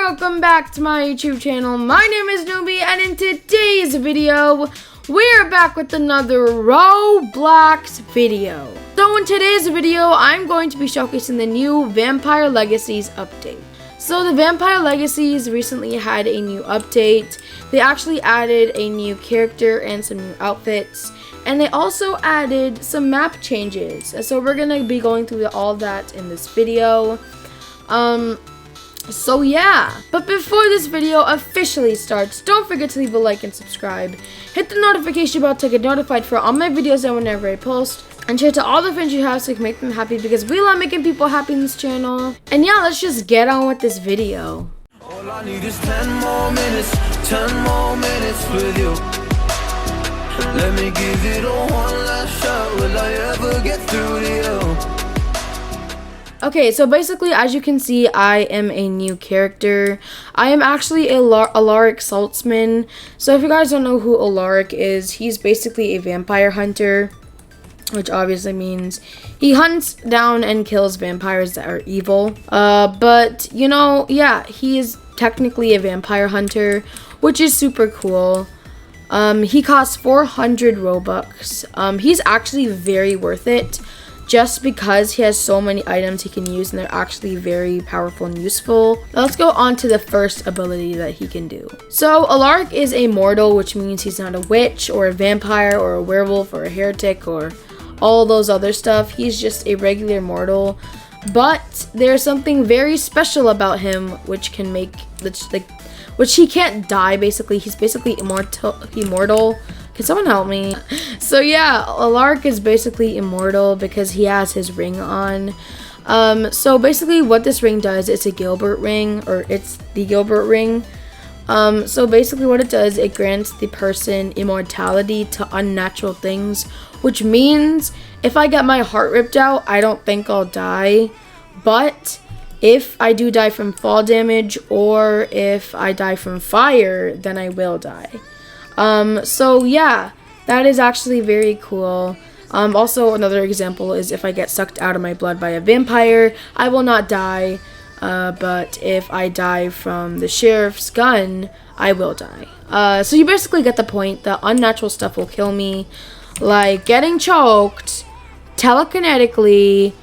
welcome back to my YouTube channel. My name is Nooby, and in today's video, we're back with another Roblox video. So in today's video, I'm going to be showcasing the new Vampire Legacies update. So the Vampire Legacies recently had a new update. They actually added a new character and some new outfits. And they also added some map changes. So we're going to be going through all that in this video. So yeah, but before this video officially starts, don't forget to leave a like and subscribe. Hit the notification bell to get notified for all my videos and whenever I post. And share to all the friends you have so you can make them happy, because we love making people happy in this channel. And yeah, let's just get on with this video. All I need is 10 more minutes with you. Let me give it a one last shot. Will I ever get through to you? Okay, so basically, as you can see, I am a new character. I am actually Alaric Saltzman. So if you guys don't know who Alaric is, he's basically a vampire hunter, which obviously means he hunts down and kills vampires that are evil. But, you know, yeah, he is technically a vampire hunter, which is super cool. He costs 400 Robux. He's actually very worth it, just because he has so many items he can use, and they're actually very powerful and useful. Now let's go on to the first ability that he can do. So Alaric is a mortal, which means he's not a witch or a vampire or a werewolf or a heretic or all those other stuff. He's just a regular mortal, but there's something very special about him which he can't die. Basically, he's basically immortal. Can someone help me? So yeah, Alaric is basically immortal because he has his ring on. So basically what this ring does, it's a Gilbert ring, or it's the Gilbert ring. So basically what it does, it grants the person immortality to unnatural things, which means if I get my heart ripped out, I don't think I'll die. But if I do die from fall damage, or if I die from fire, then I will die. So yeah, that is actually very cool. Also another example is if I get sucked out of my blood by a vampire, I will not die. But if I die from the sheriff's gun, I will die. So you basically get the point. The unnatural stuff will kill me, like getting choked telekinetically.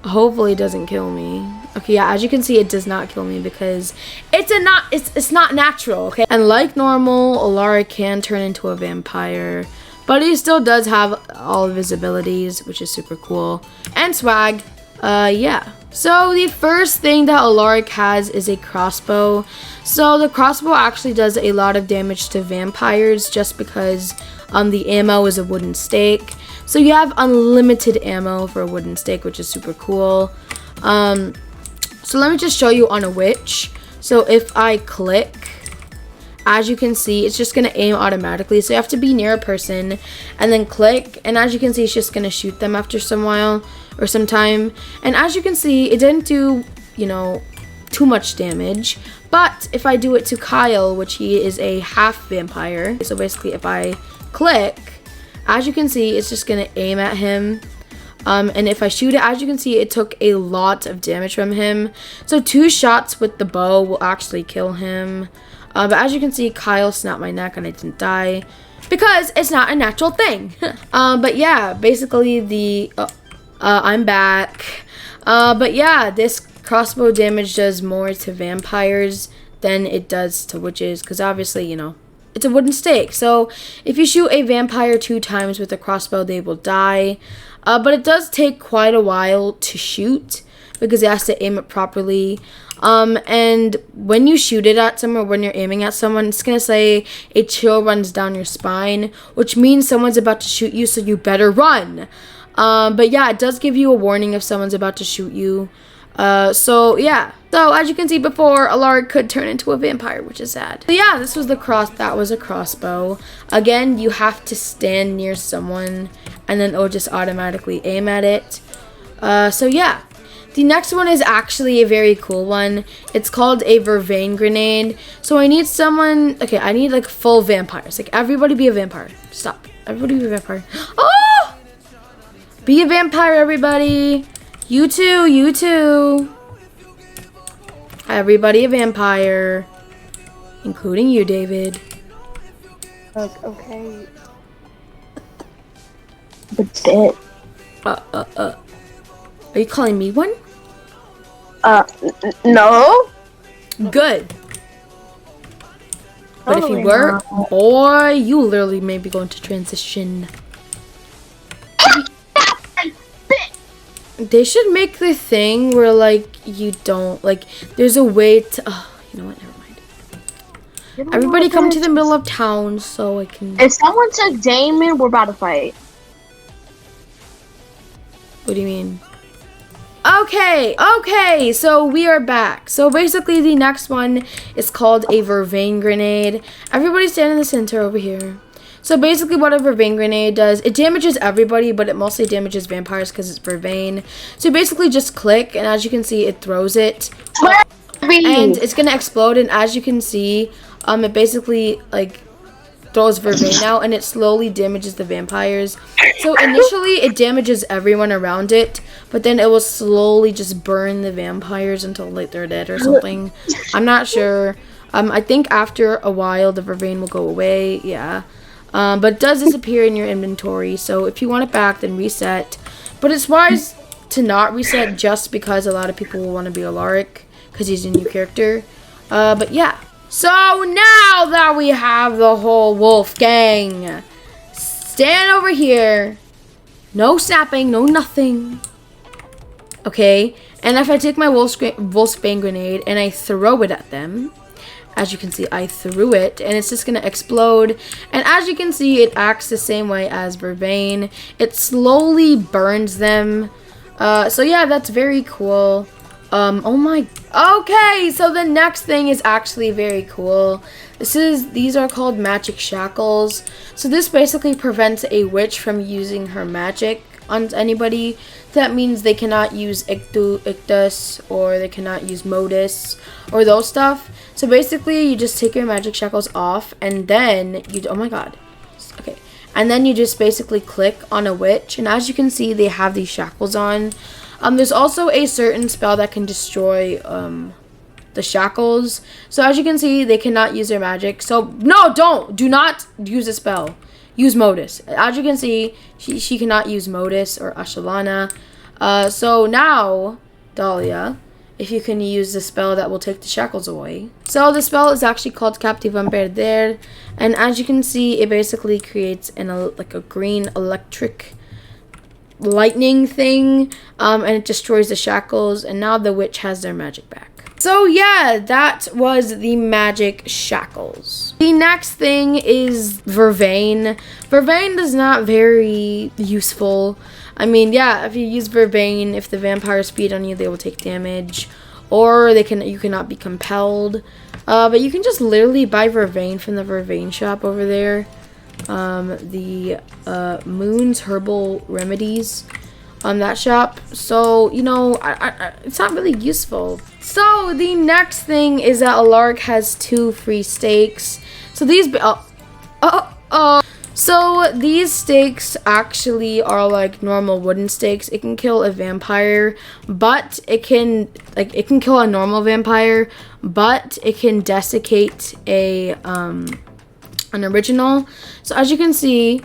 Hopefully it doesn't kill me. Okay, yeah, as you can see, it does not kill me because it's not natural, okay? And like normal, Alaric can turn into a vampire, but he still does have all of his abilities, which is super cool. And swag, yeah. So the first thing that Alaric has is a crossbow. So the crossbow actually does a lot of damage to vampires just because the ammo is a wooden stake. So you have unlimited ammo for a wooden stake, which is super cool. So let me just show you on a witch. So if I click, as you can see, it's just gonna aim automatically. So you have to be near a person and then click, and as you can see, it's just gonna shoot them after some while or some time. And as you can see, it didn't do, you know, too much damage. But if I do it to Kyle, which he is a half vampire, so basically if I click, as you can see, it's just gonna aim at him. And if I shoot it, as you can see, it took a lot of damage from him. So 2 shots with the bow will actually kill him. But as you can see, Kyle snapped my neck and I didn't die because it's not a natural thing. But yeah, basically I'm back. But yeah, this crossbow damage does more to vampires than it does to witches, because obviously, you know, it's a wooden stake. So if you shoot a vampire 2 times with a crossbow, they will die. But it does take quite a while to shoot because it has to aim it properly. And when you shoot it at someone, when you're aiming at someone, it's going to say a chill runs down your spine, which means someone's about to shoot you, so you better run. But yeah, it does give you a warning if someone's about to shoot you. So yeah. So as you can see before, Alaric could turn into a vampire, which is sad. So yeah, this was that was a crossbow. Again, you have to stand near someone and then it'll just automatically aim at it. So yeah. The next one is actually a very cool one. It's called a Revamp grenade. So I need someone, okay, I need like full vampires. Like everybody be a vampire. Stop. Everybody be a vampire. Oh! Be a vampire, everybody. You too, you too. I everybody a vampire, including you, David. Okay. But dead. Are you calling me one? No. Good. But if you Totally were, not. boy, you literally may be going to transition. They should make the thing where, like, you don't, like, there's a way to, you know what, never mind. Everybody come to the middle of town so I can... If someone took Damon, we're about to fight. What do you mean? Okay, so we are back. So basically the next one is called a vervain grenade. Everybody stand in the center over here. So basically what a vervain grenade does, it damages everybody, but it mostly damages vampires because it's vervain. So basically just click, and as you can see, it throws it. And it's going to explode, and as you can see, it basically, like, throws vervain out, and it slowly damages the vampires. So initially, it damages everyone around it, but then it will slowly just burn the vampires until, like, they're dead or something. I'm not sure. I think after a while, the vervain will go away, yeah. But it does disappear in your inventory, so if you want it back, then reset. But it's wise to not reset just because a lot of people will want to be Alaric, because he's a new character. But yeah. So now that we have the whole wolf gang, stand over here. No snapping, no nothing. Okay? And if I take my wolfsbane grenade and I throw it at them, as you can see, I threw it, and it's just going to explode. And as you can see, it acts the same way as vervain. It slowly burns them. So yeah, that's very cool. Oh my... Okay, so the next thing is actually very cool. These are called magic shackles. So this basically prevents a witch from using her magic on anybody. That means they cannot use Ictus, or they cannot use Modus, or those stuff. So basically, you just take your magic shackles off, and then you... Oh my god. Okay. And then you just basically click on a witch, and as you can see, they have these shackles on. There's also a certain spell that can destroy the shackles. So as you can see, they cannot use their magic. So no, do not use a spell. Use Modus. As you can see, she cannot use Modus or Ashalana. So now, Dahlia, if you can use the spell that will take the shackles away. So the spell is actually called Captivam Perder, and as you can see, it basically creates like a green electric lightning thing, and it destroys the shackles, and now the witch has their magic back. So yeah, that was the magic shackles. The next thing is vervain. Vervain is not very useful. I mean, yeah, if you use vervain, if the vampires feed on you, they will take damage, or you cannot be compelled. But you can just literally buy vervain from the vervain shop over there. The Moon's Herbal Remedies on that shop. So, you know, it's not really useful. So the next thing is that Alaric has 2 free stakes. So these so these stakes actually are like normal wooden stakes. It can kill a vampire, but it can kill a normal vampire, but it can desiccate an original. So as you can see,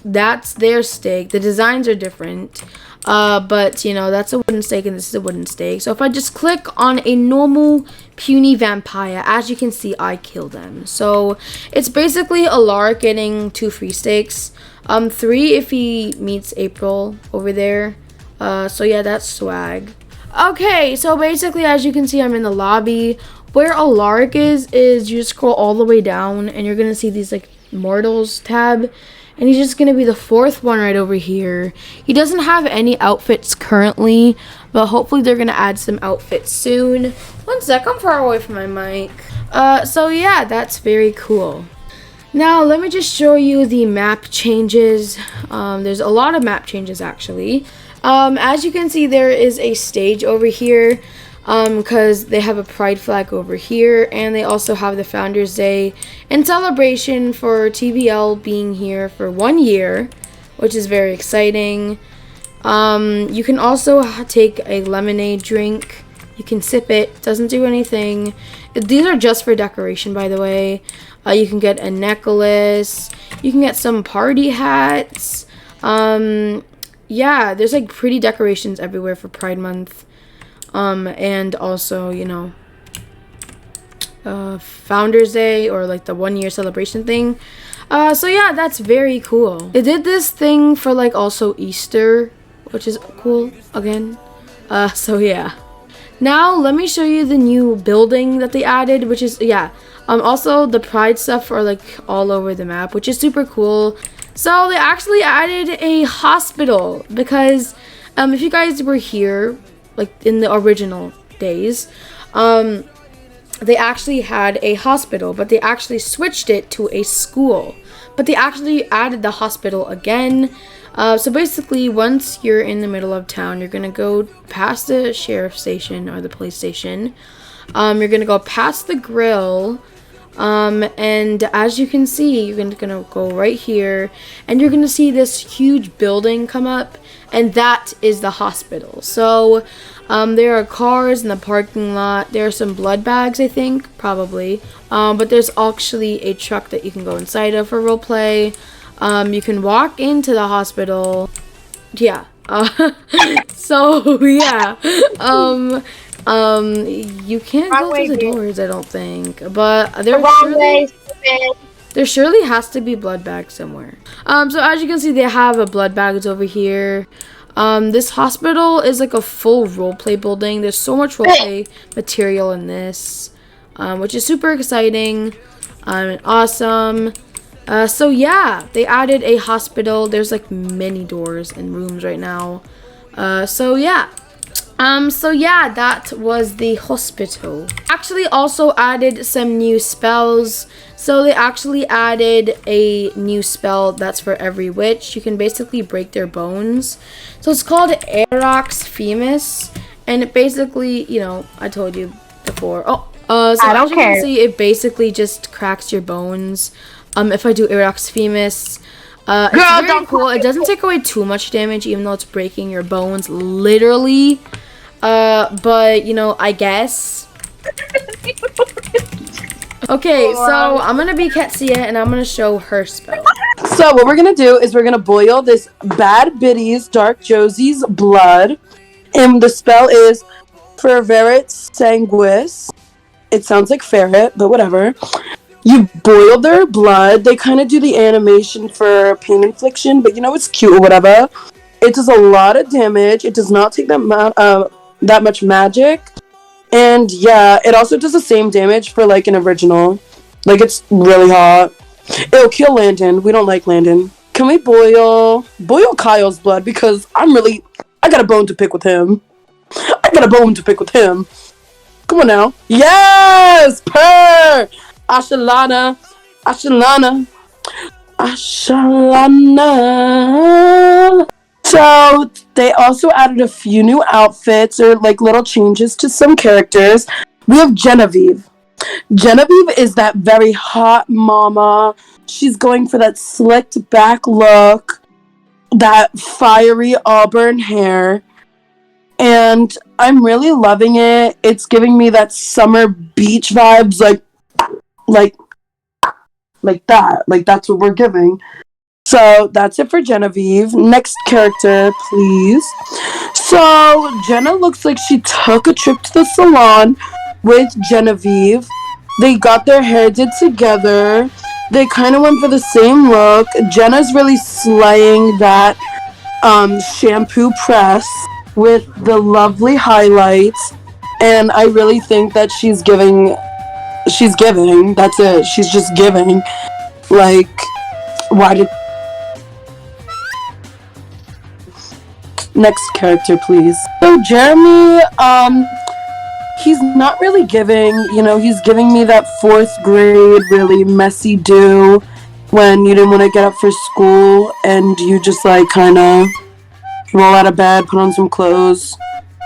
that's their stake. The designs are different, but you know, that's a wooden stake and this is a wooden stake. So if I just click on a normal puny vampire, as you can see, I kill them. So it's basically Alaric getting 2 free stakes, 3 if he meets April over there. So yeah, that's swag. Okay, so basically, as you can see, I'm in the lobby. Where Alaric is you just scroll all the way down, and you're gonna see these like mortals tab, and he's just gonna be the 4th one right over here. He doesn't have any outfits currently, but hopefully they're gonna add some outfits soon. One sec, I'm far away from my mic. So yeah, that's very cool. Now let me just show you the map changes. There's a lot of map changes actually. As you can see, there is a stage over here, because they have a pride flag over here, and they also have the Founders Day in celebration for TBL being here for 1 year, which is very exciting. You can also take a lemonade drink You can sip it. Doesn't do anything. These are just for decoration, by the way. You can get a necklace. You can get some party hats. Yeah, there's like pretty decorations everywhere for Pride Month. And also, you know, Founders Day, or like the 1 year celebration thing. So yeah, that's very cool. They did this thing for like also Easter, which is cool again. So yeah. Now let me show you the new building that they added, which is, yeah. Also the Pride stuff are like all over the map, which is super cool. So they actually added a hospital because if you guys were here, like in the original days, they actually had a hospital, but they actually switched it to a school. But they actually added the hospital again. So basically, once you're in the middle of town, you're gonna go past the sheriff's station or the police station. You're gonna go past the grill. And as you can see, you're gonna go right here, and you're gonna see this huge building come up, and that is the hospital. So there are cars in the parking lot. There are some blood bags, I think, probably, but there's actually a truck that you can go inside of for role play. You can walk into the hospital. Yeah. So yeah. You can't go through the doors, I don't think, but there surely has to be blood bags somewhere. So as you can see, they have a blood bags over here. This hospital is like a full roleplay building. There's so much roleplay material in this, which is super exciting and awesome. So yeah, they added a hospital. There's like many doors and rooms right now. So yeah. So yeah, that was the hospital. Actually also added some new spells. So they actually added a new spell that's for every witch. You can basically break their bones. So it's called Alric Saltzman, and it basically, you know, I told you before. So as you can see, it basically just cracks your bones. If I do Alric Saltzman, it's very cool. It doesn't take away too much damage, even though it's breaking your bones, literally. But, you know, I guess. Okay, so I'm gonna be Ketsia, and I'm gonna show her spell. So what we're gonna do is we're gonna boil this bad biddy's dark Josie's blood. And the spell is Ferveret Sanguis. It sounds like ferret, but whatever. You boil their blood. They kind of do the animation for pain infliction, but you know, it's cute or whatever. It does a lot of damage. It does not take that much magic. And yeah, it also does the same damage for like an original. Like, it's really hot. It'll kill Landon. We don't like Landon. Can we boil Kyle's blood? Because I got a bone to pick with him. Come on now. Yes! Purr! Ashalana. So they also added a few new outfits or like little changes to some characters. We have Genevieve. Genevieve is that very hot mama. She's going for that slicked back look, that fiery auburn hair, and I'm really loving it. It's giving me that summer beach vibes, like that. Like, that's what we're giving. So that's it for Genevieve. Next character, please. So Jenna looks like she took a trip to the salon with Genevieve. They got their hair did together. They kind of went for the same look. Jenna's really slaying that shampoo press with the lovely highlights. And I really think that she's giving. That's it. She's just giving. Like, why did... Next character, please. So Jeremy, he's not really giving, you know, he's giving me that 4th grade really messy do when you didn't want to get up for school and you just like kind of roll out of bed, put on some clothes,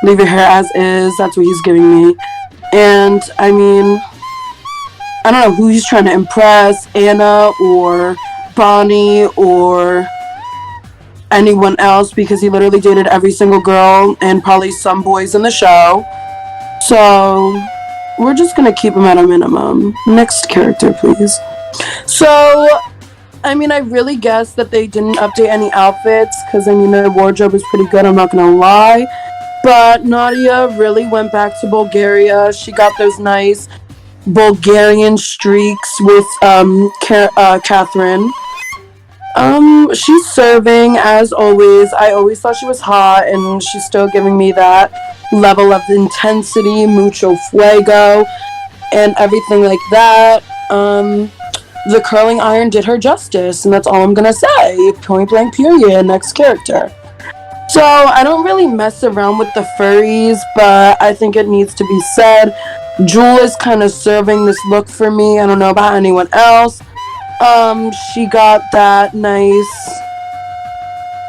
leave your hair as is. That's what he's giving me. And I mean, I don't know who he's trying to impress, Anna or Bonnie or anyone else, because he literally dated every single girl and probably some boys in the show. So we're just gonna keep them at a minimum. Next character, please. So, I mean, I really guess that they didn't update any outfits because, I mean, their wardrobe is pretty good, I'm not gonna lie. But Nadia really went back to Bulgaria. She got those nice Bulgarian streaks with Catherine. She's serving as always. I always thought she was hot, and she's still giving me that level of intensity, mucho fuego, and everything like that. The curling iron did her justice, and that's all I'm gonna say. Point blank, period. Next character. So I don't really mess around with the furries, but I think it needs to be said. Jewel is kind of serving this look for me. I don't know about anyone else. She got that nice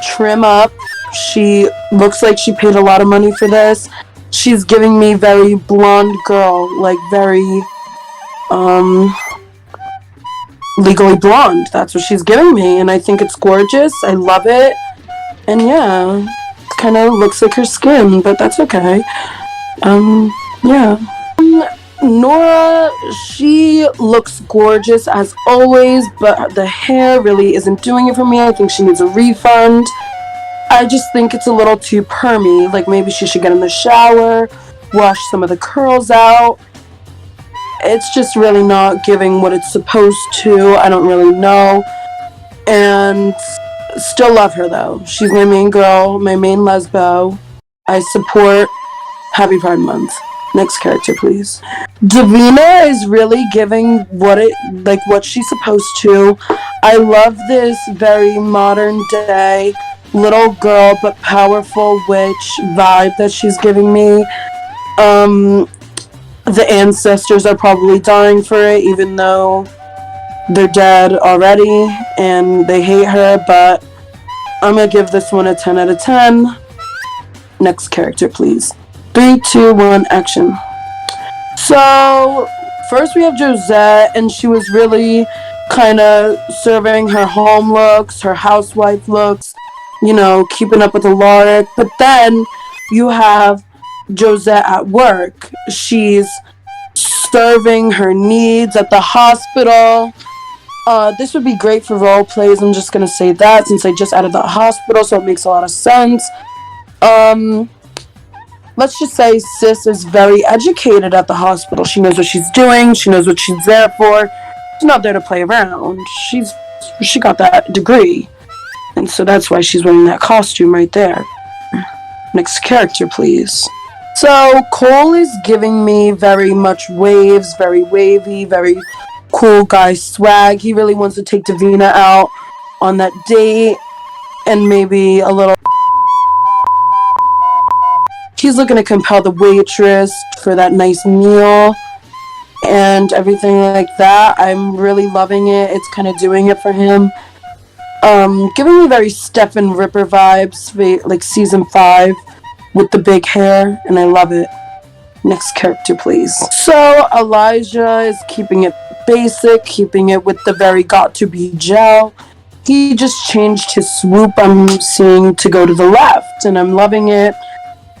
trim up. She looks like she paid a lot of money for this. She's giving me very blonde girl, like very, legally blonde. That's what she's giving me, and I think it's gorgeous. I love it. And yeah, it kind of looks like her skin, but that's okay. Yeah. Nora, she looks gorgeous as always, but the hair really isn't doing it for me. I think she needs a refund. I just think it's a little too permy. Like, maybe she should get in the shower, wash some of the curls out. It's just really not giving what it's supposed to. I don't really know. And still love her, though. She's my main girl, my main lesbo. I support. Happy Pride Month. Next character, please. Davina is really giving what she's supposed to. I love this very modern day little girl but powerful witch vibe that she's giving me. The ancestors are probably dying for it, even though they're dead already and they hate her, but I'm gonna give this one a 10 out of 10. Next character, please. 3, 2, 1, action. So, first we have Josette, and she was really kind of serving her home looks, her housewife looks, you know, keeping up with Alaric. But then you have Josette at work. She's serving her needs at the hospital. This would be great for role plays. I'm just gonna say that since I just out of the hospital, so it makes a lot of sense. Let's just say sis is very educated at the hospital. She knows what she's doing. She knows what she's there for. She's not there to play around. She got that degree. And so that's why she's wearing that costume right there. Next character, please. So Cole is giving me very much waves, very wavy, very cool guy swag. He really wants to take Davina out on that date and maybe a little. He's looking to compel the waitress for that nice meal and everything like that. I'm really loving it. It's kind of doing it for him. Giving me very Stephen Ripper vibes, like season 5 with the big hair, and I love it. Next character, please. So Elijah is keeping it basic, keeping it with the very got to be gel. He just changed his swoop, I'm seeing, to go to the left, and I'm loving it.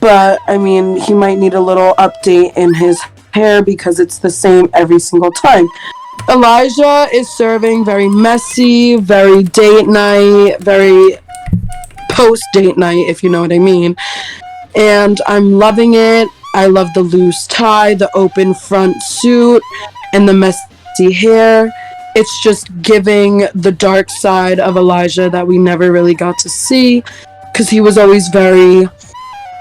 But, I mean, he might need a little update in his hair because it's the same every single time. Elijah is serving very messy, very date night, very post-date night, if you know what I mean. And I'm loving it. I love the loose tie, the open front suit, and the messy hair. It's just giving the dark side of Elijah that we never really got to see because he was always very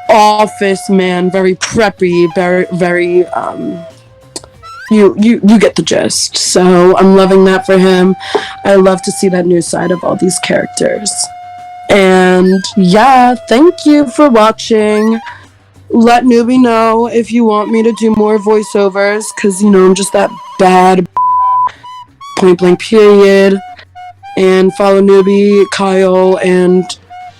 office man, very preppy, very you get the gist. So I'm loving that for him. I love to see that new side of all these characters. And yeah, thank you for watching. Let Nooby know if you want me to do more voiceovers, because you know I'm just that bad. Point blank, period. And follow Nooby, Kyle, and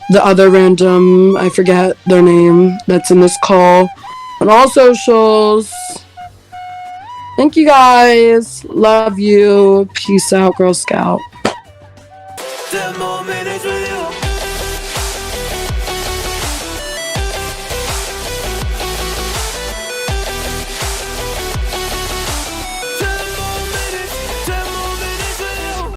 the other random, I forget their name, that's in this call, on all socials. Thank you guys. Love you. Peace out, Girl Scout.